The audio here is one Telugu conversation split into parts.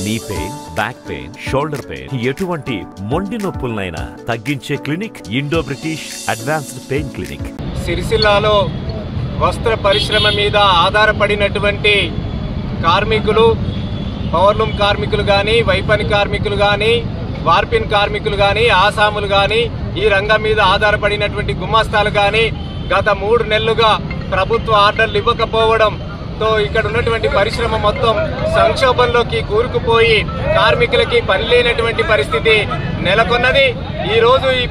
నీ pain, back pain, shoulder pain, ఎటువంటి మొండి నొప్పులనైనా తగ్గించే clinic Indo British advanced pain clinic. సిరిసిల్లాలో వస్త్ర పరిశ్రమ మీద ఆధారపడినటువంటి కార్మికులు, పవర్లూమ్ కార్మికులు కానీ, వైపని కార్మికులు కానీ, వార్పిన్ కార్మికులు కానీ, ఆసాములు కానీ, ఈ రంగం మీద ఆధారపడినటువంటి గుమాస్తాలు కానీ గత 3 నెలలుగా ప్రభుత్వ ఆర్డర్లు ఇవ్వకపోవడంతో ఇక్కడ ఉన్నటువంటి పరిశ్రమ మొత్తం సంక్షోభంలోకి కూరుకుపోయి కార్మికులకి పని లేనటువంటి పరిస్థితి నెలకొన్నది. ఈ రోజు ఈ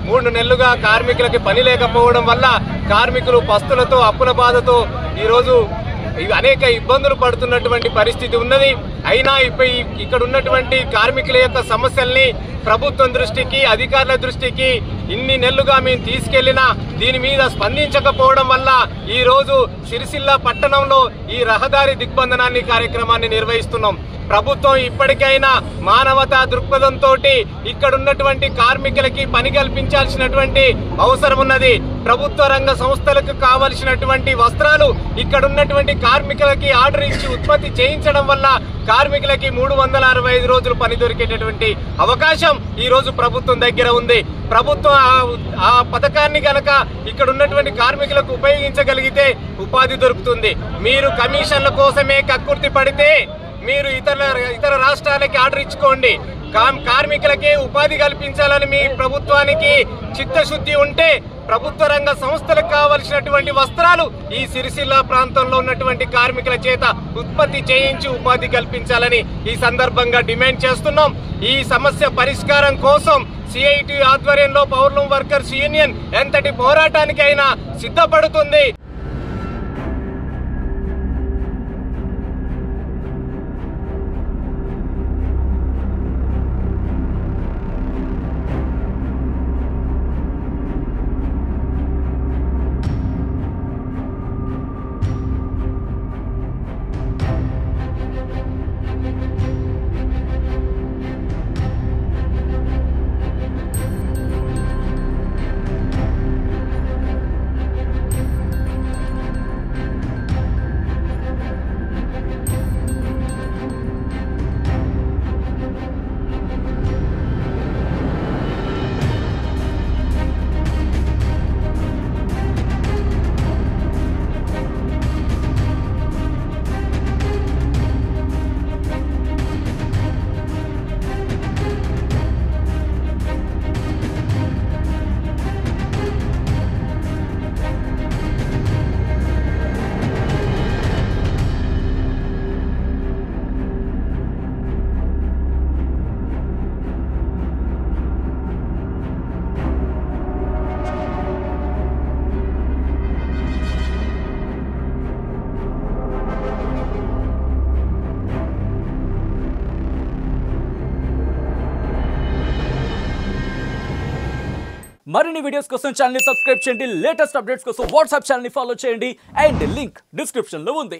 3 నెలలుగా కార్మికులకి పని లేకపోవడం వల్ల కార్మికులు పస్తులతో, అప్పుల బాధతో ఈరోజు అనేక ఇబ్బందులు పడుతున్నటువంటి పరిస్థితి ఉన్నది. అయినా ఇక్కడ ఉన్నటువంటి కార్మికుల యొక్క సమస్యల్ని ప్రభుత్వం దృష్టికి, అధికారుల దృష్టికి ఇన్ని నెలలుగా మేము తీసుకెళ్లినా దీని మీద స్పందించకపోవడం వల్ల ఈ రోజు సిరిసిల్ల పట్టణంలో ఈ రహదారి దిగ్బంధనాన్ని కార్యక్రమాన్ని నిర్వహిస్తున్నాం. ప్రభుత్వం ఇప్పటికైనా మానవతా దృక్పథంతో ఇక్కడ ఉన్నటువంటి కార్మికులకి పని కల్పించాల్సినటువంటి అవసరం ఉన్నది. ప్రభుత్వ రంగ సంస్థలకు కావలసినటువంటి వస్త్రాలు ఇక్కడ ఉన్నటువంటి కార్మికులకి ఆర్డర్ ఇచ్చి ఉత్పత్తి చేయించడం వల్ల కార్మికులకి 365 రోజులు పని దొరికేటటువంటి అవకాశం ఈ రోజు ప్రభుత్వం దగ్గర ఉంది. ప్రభుత్వం ఆ పథకాన్ని గనక ఇక్కడ ఉన్నటువంటి కార్మికులకు ఉపయోగించగలిగితే ఉపాధి దొరుకుతుంది. మీరు కమిషన్ల కోసమే కక్కుర్తి పడితే మీరు ఇతర రాష్ట్రాలకి ఆర్డర్ ఇచ్చుకోండి. కార్మికులకే ఉపాధి కల్పించాలని మీ ప్రభుత్వానికి చిత్తశుద్ధి ఉంటే ప్రభుత్వ రంగ సంస్థలకు కావలసినటువంటి వస్త్రాలు ఈ సిరిసిల్ల ప్రాంతంలో ఉన్నటువంటి కార్మికుల చేత ఉత్పత్తి చేయించి ఉపాధి కల్పించాలని ఈ సందర్భంగా డిమాండ్ చేస్తున్నాం. ఈ సమస్య పరిష్కారం కోసం సిఐటి ఆధ్వర్యంలో పవర్లూమ్ వర్కర్స్ యూనియన్ ఎంతటి పోరాటానికైనా సిద్ధపడుతుంది. మరిన్ని వీడియోస్ కోసం ఛానల్ ని సబ్స్క్రైబ్ చేయండి. లేటెస్ట్ అప్డేట్స్ కోసం వాట్సాప్ ఛానల్ ని ఫాలో చేయండి. అండ్ లింక్ డిస్క్రిప్షన్ లో ఉంది.